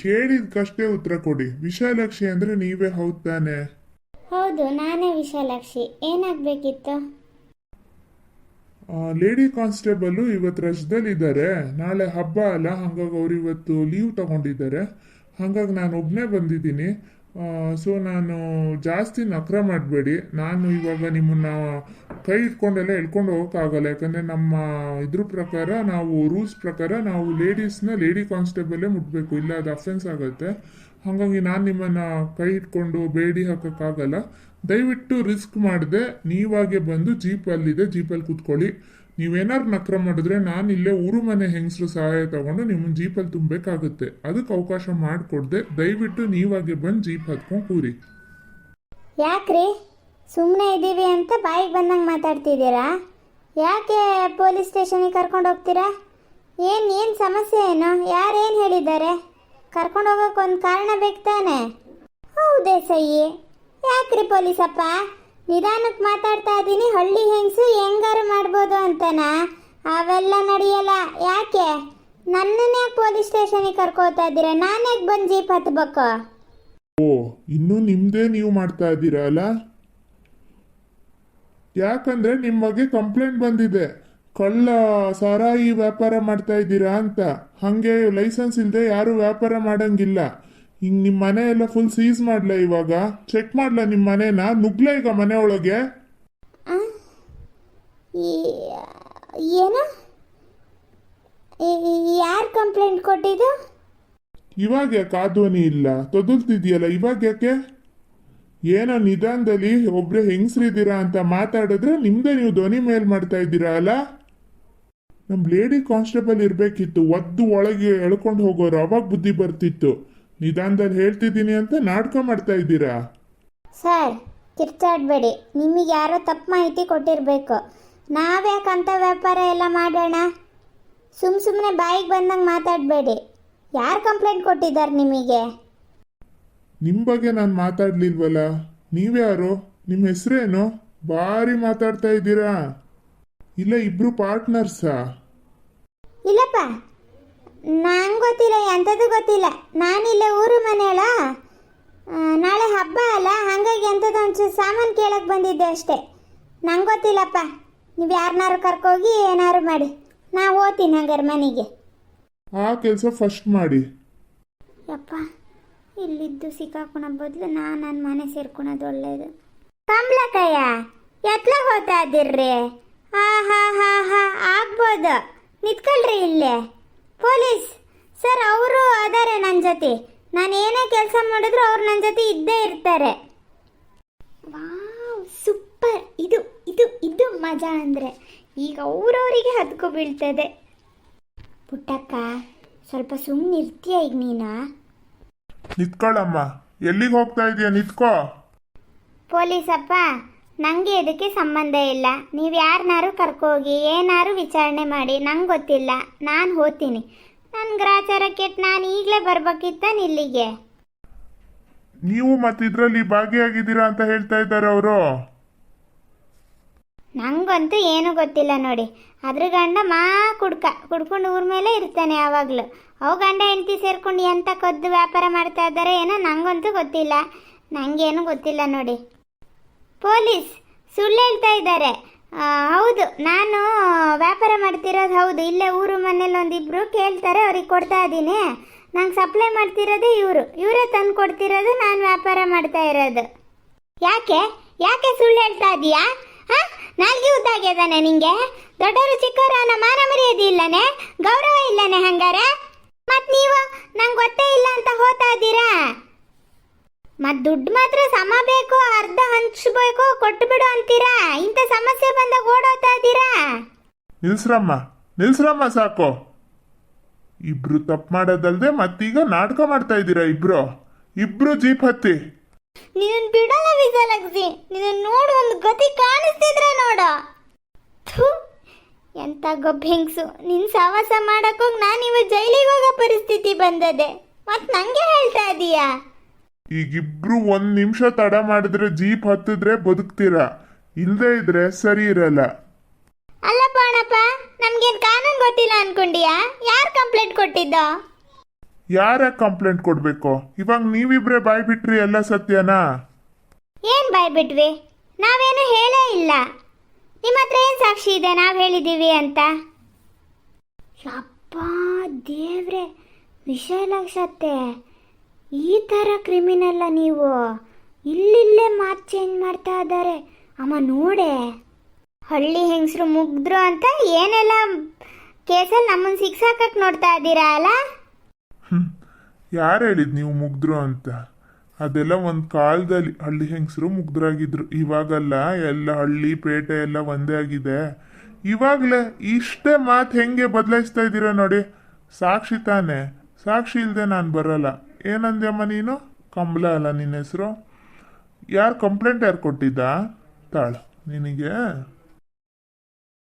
ಕೇಳಿದ್ಕಷ್ಟೇ ಉತ್ತರ ಕೊಡಿ. ವಿಶಾಲಾಕ್ಷಿ ಅಂದ್ರೆ ನೀವೇ ಹೌದ್ ತಾನೆ? ಹೌದು, ನಾನೇ ವಿಶಾಲಾಕ್ಷಿ. ಏನಾಗಬೇಕಿತ್ತು? ಲೇಡಿ ಕಾನ್ಸ್ಟೇಬಲ್ ಇವತ್ತು ರಜದಲ್ಲಿದ್ದಾರೆ. ನಾಳೆ ಹಬ್ಬ ಅಲ್ಲ, ಹಾಗಾಗಿ ಅವ್ರು ಇವತ್ತು ಲೀವ್ ತಗೊಂಡಿದ್ದಾರೆ. ಹಾಗಾಗಿ ನಾನು ಒಬ್ಬನೇ ಬಂದಿದ್ದೀನಿ. ಸೊ ನಾನು ಜಾಸ್ತಿ ನಖರ ಮಾಡಬೇಡಿ. ನಾನು ಇವಾಗ ನಿಮ್ಮನ್ನ ಕೈ ಇಟ್ಕೊಂಡೆಲ್ಲ ಎಳ್ಕೊಂಡು ಹೋಗೋಕ್ಕಾಗಲ್ಲ. ಯಾಕಂದರೆ ನಮ್ಮ ಇದ್ರ ಪ್ರಕಾರ, ನಾವು ರೂಲ್ಸ್ ಪ್ರಕಾರ ನಾವು ಲೇಡೀಸ್ನ ಲೇಡಿ ಕಾನ್ಸ್ಟೇಬಲೇ ಮುಟ್ಬೇಕು, ಇಲ್ಲ ಅದು ಅಫೆನ್ಸ್ ಆಗುತ್ತೆ. ಹಾಗಾಗಿ ನಾನು ನಿಮ್ಮನ್ನು ಕೈ ಇಟ್ಕೊಂಡು ಬೇಡಿ ಹಾಕೋಕ್ಕಾಗಲ್ಲ. ದಯವಿಟ್ಟು ರಿಸ್ಕ್ ಮಾಡದೆ ನೀವಾಗೆ ಬಂದು ಜೀಪ್ ಅಲ್ಲಿದೆ, ಜೀಪಲ್ಲಿ ಕೂತ್ಕೊಳ್ಳಿ. ನೀವೇನಾದ್ರು ನಖರ ಮಾಡಿದ್ರೆ ನಾನು ಇಲ್ಲೇ ಊರು ಮನೆ ಹೆಂಗಸರು ಸಹಾಯ ತಗೊಂಡು ನಿಮ್ಮನ್ನ ಜೀಪಲ್ಲಿ ತುಂಬಬೇಕಾಗುತ್ತೆ. ಅದಕ್ಕೆ ಅವಕಾಶ ಮಾಡಿಕೊಡ್ದೆ ದಯವಿಟ್ಟು ನೀವಾಗೆ ಬಂದು ಜೀಪ್ ಹತ್ಕೊಂಡು ಕೂರಿ. ಯಾಕ್ರಿ ಸುಮ್ಮನೆ ಇದ್ದೀವಿ ಅಂತ ಬಾಯಿಗೆ ಬಂದಂಗೆ ಮಾತಾಡ್ತಿದ್ದೀರಾ? ಯಾಕೆ ಪೊಲೀಸ್ ಸ್ಟೇಷನಿಗೆ ಕರ್ಕೊಂಡು ಹೋಗ್ತೀರಾ? ಏನು ಸಮಸ್ಯೆ ಏನು? ಯಾರೇನು ಹೇಳಿದ್ದಾರೆ? ಕರ್ಕೊಂಡು ಹೋಗೋಕೆ ಒಂದು ಕಾರಣ ಬೇಕು ತಾನೆ? ಹೌದೇ ಸಹಿ. ಯಾಕ್ರಿ ಪೊಲೀಸಪ್ಪ? ನಿಧಾನಕ್ಕೆ ಮಾತಾಡ್ತಾ ಇದ್ದೀನಿ. ಹಳ್ಳಿ ಹೆಂಗಸು ಹೆಂಗಾರು ಮಾಡ್ಬೋದು ಅಂತನಾ? ಅವೆಲ್ಲ ನಡೆಯಲ್ಲ. ಯಾಕೆ ನನ್ನನ್ನೇ ಪೊಲೀಸ್ ಸ್ಟೇಷನಿಗೆ ಕರ್ಕೋತಾ ಇದ್ದೀರಾ? ನಾನ್ಯಾಕೆ ಬಂದು ಜೀಪ್ ಹತ್ಬೇಕು? ಓ, ಇನ್ನೂ ನಿಮ್ದೇ ನೀವು ಮಾಡ್ತಾ ಇದ್ದೀರಾ ಅಲ್ಲ? ಯಾಕಂದ್ರೆ ನಿಮ್ಮ ಬಗ್ಗೆ ಕಂಪ್ಲೇಂಟ್ ಬಂದಿದೆ, ಕಳ್ಳ ಸಾರಾಯಿ ವ್ಯಾಪಾರ ಮಾಡ್ತಾ ಇದ್ದೀರಾ ಅಂತ. ಹಾಗೆ ಲೈಸೆನ್ಸ್ ಇಲ್ಲದೆ ಯಾರು ವ್ಯಾಪಾರ ಮಾಡಂಗಿಲ್ಲ. ಹಿಂಗೆ ನಿಮ್ಮ ಮನೆ ಎಲ್ಲ ಫುಲ್ ಸೀಸ್ ಮಾಡ್ಲಾ? ಇವಾಗ ಚೆಕ್ ಮಾಡ್ಲಾ ನಿಮ್ಮ ಮನೇನ? ನುಗ್ಲ ಈಗ ಮನೆ ಒಳಗೆ? ಏನು? ಯಾರು ಕಂಪ್ಲೇಂಟ್ ಕೊಟ್ಟಿದ್ದು? ಇವಾಗ ಯಾಕೆ ಆ ಧ್ವನಿ ಇಲ್ಲ? ತೊದಲ್ತಿದ್ಯಲ್ಲ, ಇವಾಗ ಯಾಕೆ? ಏನೋ ನಿಧಾನದಲ್ಲಿ ಒಬ್ರೆ ಹೆಂಗಸ್ರಿದ್ದೀರಾ ಅಂತ ಮಾತಾಡಿದ್ರೆ ನಿಮ್ದೇ ನೀವು ಧ್ವನಿ ಮೇಲ್ ಮಾಡ್ತಾ ಇದ್ದೀರಾ ಅಲ್ಲ? ನಮ್ ಲೇಡಿ ಕಾನ್ಸ್ಟೇಬಲ್ ಇರ್ಬೇಕಿತ್ತು, ಒದ್ದು ಒಳಗೆ ಎಳ್ಕೊಂಡು ಹೋಗೋರು, ಅವಾಗ ಬುದ್ಧಿ ಬರ್ತಿತ್ತು. ನಿಧಾನದಲ್ಲಿ ಹೇಳ್ತಿದ್ದೀನಿ ಅಂತ ನಾಟಕ ಮಾಡ್ತಾ ಇದ್ದೀರಾ. ಸರ್, ಕಿರ್ಚಾಡ್ಬೇಡಿ. ನಿಮಗೆ ಯಾರೋ ತಪ್ಪು ಮಾಹಿತಿ ಕೊಟ್ಟಿರಬೇಕು. ನಾವ್ಯಾಕಂತ ವ್ಯಾಪಾರ ಎಲ್ಲ ಮಾಡೋಣ? ಸುಮ್ಮನೆ ಬಾಯಿಗೆ ಬಂದಂಗೆ ಮಾತಾಡಬೇಡಿ. ಯಾರು ಕಂಪ್ಲೇಂಟ್ ಕೊಟ್ಟಿದ್ದಾರೆ ನಿಮಗೆ? ನಿಮ್ಮ ಬಗ್ಗೆ ನಾನು ಮಾತಾಡ್ಲಿಲ್ವಲ್ಲ? ನೀವ್ಯಾರು? ನಿಮ್ಮ ಹೆಸರೇನು? ಭಾರಿ ಮಾತಾಡ್ತಾ ಇದ್ದೀರಾ. ಇಲ್ಲ ಇಬ್ರು ಪಾರ್ಟ್ನರ್ಸಾ? ಇಲ್ಲಪ್ಪ, ನಂಗೆ ಗೊತ್ತಿಲ್ಲ, ಎಂಥದ್ದು ಗೊತ್ತಿಲ್ಲ. ನಾನಿಲ್ಲ ಊರು ಮನೆಯಳ. ನಾಳೆ ಹಬ್ಬ ಅಲ್ಲ, ಹಾಗಾಗಿ ಎಂಥದ್ದು ಒಂಚೂರು ಸಾಮಾನು ಕೇಳಕ್ಕೆ ಬಂದಿದ್ದೆ ಅಷ್ಟೇ. ನಂಗೆ ಗೊತ್ತಿಲ್ಲಪ್ಪ. ನೀವು ಯಾರನ್ನಾರು ಕರ್ಕೋಗಿ ಏನಾರು ಮಾಡಿ, ನಾವು ಓದ್ತೀನಿ ಹಂಗಾರೆ ಮನೆಗೆ. ಆ ಕೆಲಸ ಫಸ್ಟ್ ಮಾಡಿ. ಯಪ್ಪ, ಇಲ್ಲಿದ್ದು ಸಿಕ್ಕಾಕೊಳೋ ಬದಲು ನನ್ನ ಮನೆ ಸೇರ್ಕೊಳೋದು ಒಳ್ಳೇದು. ಕಂಬ್ಲಕ್ಕಯ್ಯ, ಎತ್ಲ ಹೋಗ್ತಾ ಇದ್ದೀರ್ರಿ? ಹಾ ಆಗ್ಬೋದು, ನಿಂತ್ಕೊಳ್ರಿ ಇಲ್ಲೇ. ಪೊಲೀಸ್ ಸರ್ ಅವರು ಅದಾರೆ ನನ್ನ ಜೊತೆ. ನಾನು ಏನೇ ಕೆಲಸ ಮಾಡಿದ್ರು ಅವ್ರು ನನ್ನ ಜೊತೆ ಇದ್ದೇ ಇರ್ತಾರೆ. Wow, super. ಇದು ಇದು ಇದು ಮಜಾ ಅಂದರೆ. ಈಗ ಅವ್ರವರಿಗೆ ಹತ್ಕೊ ಬೀಳ್ತದೆ. ಪುಟ್ಟಕ್ಕ, ಸ್ವಲ್ಪ ಸುಮ್ಮನೆ ಇರ್ತೀಯ ಈಗ ನೀನು? ನಿತ್ಕೊಳ್ಳಮ್ಮ. ಎಲ್ಲಿಗೆ ಹೋಗ್ತಾ ಇದೀಯ? ನಿತ್ಕೋ. ಪೊಲೀಸಪ್ಪ, ನನಗೆ ಇದಕ್ಕೆ ಸಂಬಂಧ ಇಲ್ಲ. ನೀವು ಯಾರನ್ನಾರು ಕರ್ಕೋಗಿ ಏನಾರು ವಿಚಾರಣೆ ಮಾಡಿ, ನಂಗೆ ಗೊತ್ತಿಲ್ಲ. ನಾನು ಹೋಗ್ತೀನಿ. ನನ್ನ ಗ್ರಾಚಾರ ಕೆಟ್ಟು ನಾನು ಈಗಲೇ ಬರ್ಬೇಕಿತ್ತ ಇಲ್ಲಿಗೆ? ನೀವು ಮತ್ತೆ ಇದರಲ್ಲಿ ಭಾಗಿಯಾಗಿದ್ದೀರಾ ಅಂತ ಹೇಳ್ತಾ ಇದ್ದಾರೆ ಅವರು. ನಂಗಂತೂ ಏನೂ ಗೊತ್ತಿಲ್ಲ ನೋಡಿ. ಅದ್ರ ಗಂಡ ಕುಡ್ಕೊಂಡು ಊರ ಮೇಲೆ ಇರ್ತಾನೆ ಯಾವಾಗಲೂ. ಅವು ಗಂಡ ಹೆಂಡತಿ ಸೇರ್ಕೊಂಡು ಎಂಥ ಕದ್ದು ವ್ಯಾಪಾರ ಮಾಡ್ತಾ ಇದ್ದಾರೆ ಏನೋ, ನಂಗಂತೂ ಗೊತ್ತಿಲ್ಲ. ನನಗೇನು ಗೊತ್ತಿಲ್ಲ ನೋಡಿ. ಪೊಲೀಸ್ ಸುಳ್ಳು ಹೇಳ್ತಾ ಇದ್ದಾರೆ. ಹೌದು, ನಾನು ವ್ಯಾಪಾರ ಮಾಡ್ತಿರೋದು ಹೌದು. ಇಲ್ಲೇ ಊರು ಮನೇಲಿ ಒಂದಿಬ್ರು ಕೇಳ್ತಾರೆ, ಅವ್ರಿಗೆ ಕೊಡ್ತಾ ಇದ್ದೀನಿ. ನಂಗೆ ಸಪ್ಲೈ ಮಾಡ್ತಿರೋದು ಇವರೇ ತಂದು ಕೊಡ್ತಿರೋದು, ನಾನು ವ್ಯಾಪಾರ ಮಾಡ್ತಾ ಇರೋದು. ಯಾಕೆ ಸುಳ್ಳು ಹೇಳ್ತಾ ಇದೀಯಾ? ನಾಲ್ಗೆ ಉದ್ದಾಗ್ಯದಾನೆ ನಿಂಗೆ? ದೊಡ್ಡವರು ಚಿಕ್ಕವರು ಅನ್ನೋ ಮಾನ ಮರ್ಯಾದೆ ಇಲ್ಲನೆ, ಗೌರವ ಇಲ್ಲನೆ ಹಂಗಾರೆ? ಮತ್ತು ನೀವು ನಂಗೆ ಗೊತ್ತೇ ಇಲ್ಲ ಅಂತ ಹೋಗ್ತಾ ಇದ್ದೀರಾ? ಮತ್ತು ದುಡ್ಡು ಮಾತ್ರ ಸಮ ಬೇಕು, ಅರ್ಧ ಹಂಚ್ಬೇಕು, ಕೊಟ್ಟು ಬಿಡು ಅಂತೀರಾ? ಇಂಥ ಸಮಸ್ಯೆ ಬಂದಾಗ ಓಡೋತಾ ಇದ್ದೀರಾ? ನಿಲ್ಸ್ರಮ್ಮ ಸಾಕು. ಇಬ್ರು ತಪ್ಪು ಮಾಡೋದಲ್ದೆ ಮತ್ತೀಗ ನಾಟಕ ಮಾಡ್ತಾ ಇದ್ದೀರಾ ಇಬ್ರು ಜೀಪ್ ಹತ್ತಿ. ನೀನು ಬಿಡಲ್ಲ ವಿಜಯಲಕ್ಷ್ಮಿ. ನೀನು ನೋಡು, ಒಂದು ಗತಿ ಕಾಣಿಸ್ತಿದ್ರೆ ನೋಡು. ಎಂತ ಗೊಬ್ಬ ಹೆಂಗಸು. ನಿನ್ನ ಸಹವಾಸ ಮಾಡಕ್ಕೋಗಿ ನಾನು ಇವಾಗ ಜೈಲಿಗೆ ಹೋಗೋ ಪರಿಸ್ಥಿತಿ ಬಂದದೆ. ಮತ್ತು ನಂಗೆ ಹೇಳ್ತಾ ಇದೀಯಾ? ಈಗಿಬ್ರು 1 ನಿಮಿಷ ತಡ ಮಾಡಿದ್ರೆ ಜೀಪ್ ಹತ್ತಿದ್ರೆ ಬದುಕ್ತೀರಾ, ಇಲ್ಲದೆ ಇದ್ರೆ ಸರಿ ಇರಲ್ಲ. ಅಲ್ಲಪ್ಪ ಅಣ್ಣಪ್ಪ, ನಮ್ಗೇನು ಕಾನೂನು ಗೊತ್ತಿಲ್ಲ ಅನ್ಕೊಂಡಿಯಾ? ಯಾರು ಕಂಪ್ಲೇಂಟ್ ಕೊಟ್ಟಿದ್ದ? ಯಾರ ಕಂಪ್ಲೇಂಟ್ ಕೊಡ್ಬೇಕು? ಇವಾಗ ನೀವಿಬ್ರೆ ಬಾಯ್ ಬಿಟ್ರಿ ಎಲ್ಲ ಸತ್ಯನಾ? ಏನು ಬಾಯ್ಬಿಟ್ವಿ? ನಾವೇನು ಹೇಳೇ ಇಲ್ಲ. ನಿಮ್ಮ ಹತ್ರ ಏನು ಸಾಕ್ಷಿ ಇದೆ ನಾವು ಹೇಳಿದ್ದೀವಿ ಅಂತ? ಯಪ್ಪ ದೇವ್ರೆ, ವಿಶಾಲಾಕ್ಷತೆ, ಈ ಥರ ಕ್ರಿಮಿನಲ್ಲ ನೀವು? ಇಲ್ಲಿಲ್ಲೇ ಮಾತು ಚೇಂಜ್ ಮಾಡ್ತಾ ಇದ್ದಾರೆ. ಅಮ್ಮ ನೋಡೆ, ಹಳ್ಳಿ ಹೆಂಗಸರು ಮುಗ್ದ್ರು ಅಂತ ಏನೆಲ್ಲ ಕೇಸಲ್ಲಿ ನಮ್ಮನ್ನು ಸಿಕ್ಸಾಕಕ್ಕೆ ನೋಡ್ತಾ ಇದ್ದೀರಾ ಅಲ್ಲ? ಯಾರು ಹೇಳಿದ್ ನೀವು ಮುಗ್ದ್ರು ಅಂತ? ಅದೆಲ್ಲ ಒಂದು ಕಾಲದಲ್ಲಿ ಹಳ್ಳಿ ಹೆಂಗಸರು ಮುಗ್ಧರಾಗಿದ್ರು. ಇವಾಗಲ್ಲ, ಎಲ್ಲ ಹಳ್ಳಿ ಪೇಟೆ ಎಲ್ಲ ಒಂದೇ ಆಗಿದೆ. ಇವಾಗಲೇ ಇಷ್ಟೇ ಮಾತು ಹೆಂಗೆ ಬದಲಾಯಿಸ್ತಾ ಇದ್ದೀರಾ ನೋಡಿ. ಸಾಕ್ಷಿ ತಾನೆ, ಸಾಕ್ಷಿ ಇಲ್ಲದೆ ನಾನು ಬರಲ್ಲ. ಏನಂದ್ಯಮ್ಮ ನೀನು? ಕಮಲ ಅಲ್ಲ ನಿನ್ನ ಹೆಸರು? ಯಾರು ಕಂಪ್ಲೇಂಟ್ ಯಾರು ಕೊಟ್ಟಿದ್ದ? ತಾಳು, ನಿನಗೆ